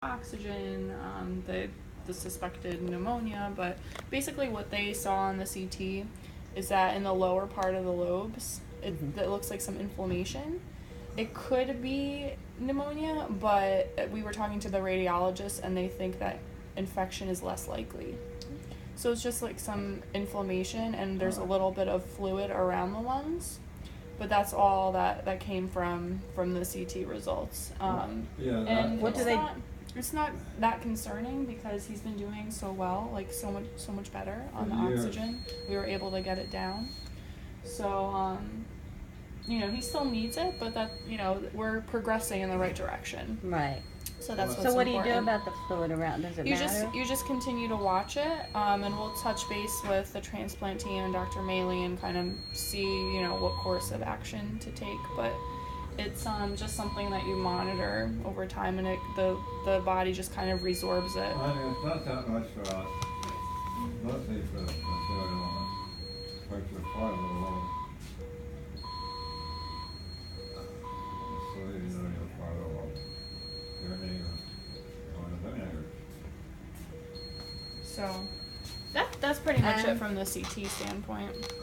oxygen, the suspected pneumonia, but basically what they saw on the CT is that in the lower part of the lobes, it looks like some inflammation. It could be pneumonia, but we were talking to the radiologist and they think that infection is less likely. So it's just like some inflammation and there's a little bit of fluid around the lungs, but that's all that came from the CT results. And What do they? It's not that concerning because he's been doing so well, like so much better on the oxygen. We were able to get it down. So, he still needs it, but that, we're progressing in the right direction. Right. So that's what's So what important. do you do about the fluid around? Does it matter? You just continue to watch it, and we'll touch base with the transplant team and Dr. Maley and kind of see, what course of action to take. But it's just something that you monitor over time, and the body just kind of resorbs it. I mean, it's not that much for us. Mostly for the soil, especially part of the lung. So you're part of the lung. Your neighbor, one of the neighbors. So that's pretty much it from the CT standpoint.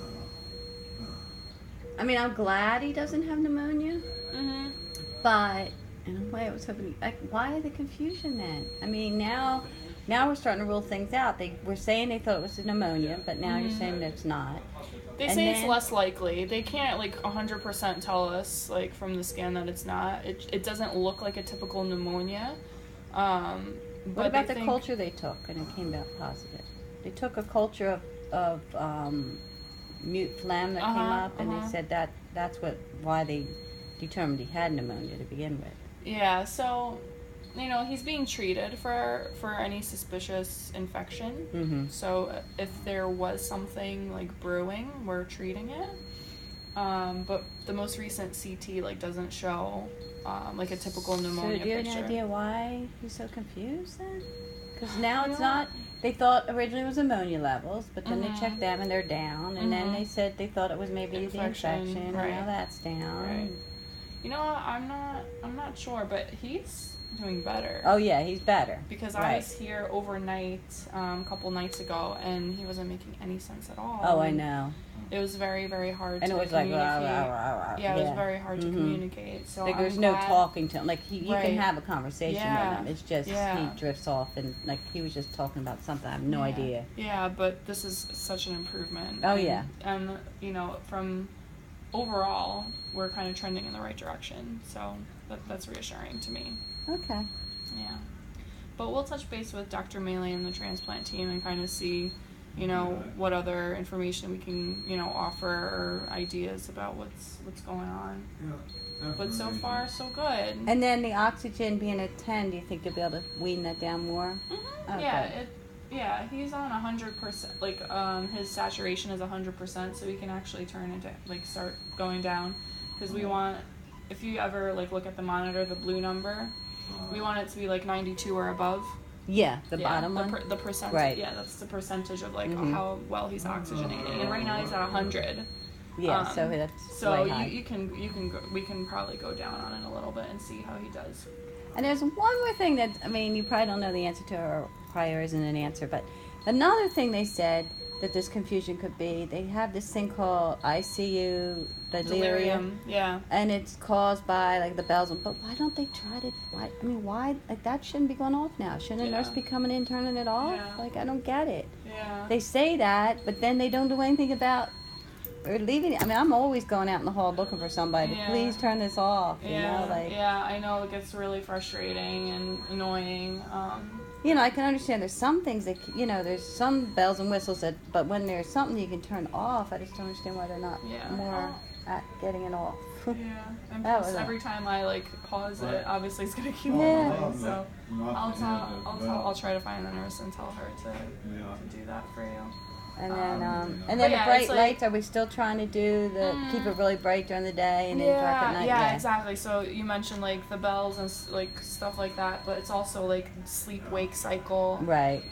I mean, I'm glad he doesn't have pneumonia, but in a way, I was hoping. Why the confusion then? I mean, now we're starting to rule things out. They were saying they thought it was a pneumonia, but now you're saying that it's not. They say it's less likely. They can't 100% tell us from the scan that it's not. It doesn't look like a typical pneumonia. What about the culture they took and it came back positive? They took a culture of mute phlegm that came up, and they said that's why they determined he had pneumonia to begin with. Yeah, so he's being treated for any suspicious infection. So if there was something brewing, we're treating it. But the most recent CT doesn't show a typical pneumonia So do you have picture. any idea why he's so confused then? Because now it's not. They thought originally it was ammonia levels, but then they checked them and they're down, and then they said they thought it was maybe the infection, and now that's down. Right. You know what? I'm not sure, but he's doing better. Oh yeah, he's better. Because I was here overnight a couple nights ago, and he wasn't making any sense at all. Oh, I know. It was very, very hard and to it was communicate. Yeah, it was very hard to communicate. So there's no talking to him. You can have a conversation with him. It's just he drifts off, and he was just talking about something. I have no idea. Yeah, but this is such an improvement. Oh yeah. And from overall, we're kind of trending in the right direction. So that's reassuring to me. Okay. Yeah. But we'll touch base with Dr. Maley and the transplant team and kind of see, what other information we can, offer or ideas about what's going on. Yeah, but so far, so good. And then the oxygen being at 10, do you think you'll be able to wean that down more? Okay. Yeah, he's on 100%. His saturation is 100%, so we can actually turn into start going down, because we want, if you ever look at the monitor, the blue number, we want it to be 92 or above. Yeah, the bottom one. The percentage. Right. Yeah, that's the percentage of how well he's oxygenating, and right now he's at 100. Yeah, so that's so way high. you can go, we can probably go down on it a little bit and see how he does. And there's one more thing that you probably don't know the answer to, or probably isn't an answer, but another thing they said that this confusion could be, they have this thing called ICU delirium. Yeah. And it's caused by the bells. But why don't they try to? Why? That shouldn't be going off now. Shouldn't a nurse be coming in turning it off? Yeah. I don't get it. Yeah. They say that, but then they don't do anything about or leaving it. I'm always going out in the hall looking for somebody to please turn this off. Yeah, I know it gets really frustrating and annoying. I can understand there's some things that, there's some bells and whistles that, but when there's something you can turn off, I just don't understand why they're not more at getting it off. Yeah, and plus every time I pause it, obviously it's gonna keep on. So I'll try to find the nurse and tell her to do that for you. And then the bright lights, are we still trying to do keep it really bright during the day and then dark at night? Yeah, exactly. So you mentioned the bells and stuff like that, but it's also sleep-wake cycle. Right.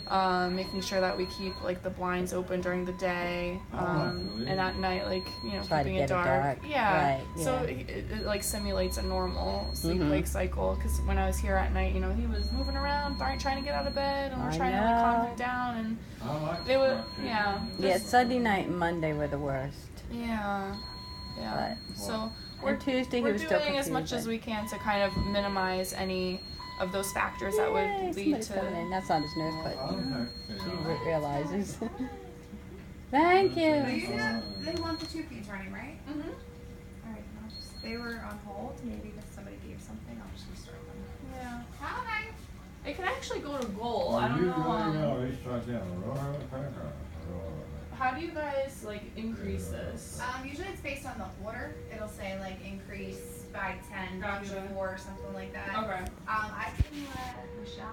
Making sure that we keep the blinds open during the day, and at night keeping it dark. Yeah. Right. So it simulates a normal sleep-wake cycle, because when I was here at night, he was moving around trying to get out of bed, and we're I trying to like calm know. them down, and I like they were, Sparky. yeah. Yeah, Just- Sunday night and Monday were the worst. Yeah. Yeah. But- So we're And Tuesday he we're was still doing as much as confusing. we can to kind of minimize any of those factors that would Yay, lead somebody's coming in. to. That's not his nurse, I but don't think, he you know, realizes. Thank So you. you just, they want the 2 feeds running, right? Mm-hmm. Alright, I'll just, they were on hold, maybe if somebody gave something, I'll just restart them. Yeah. Hi! It can actually go to goal. I are don't you know. doing, each side down the road, I think, or? How do you guys like increase this? Usually it's based on the order, it'll say like increase by 10, Gotcha. 4, something like that. Okay. I can let Michelle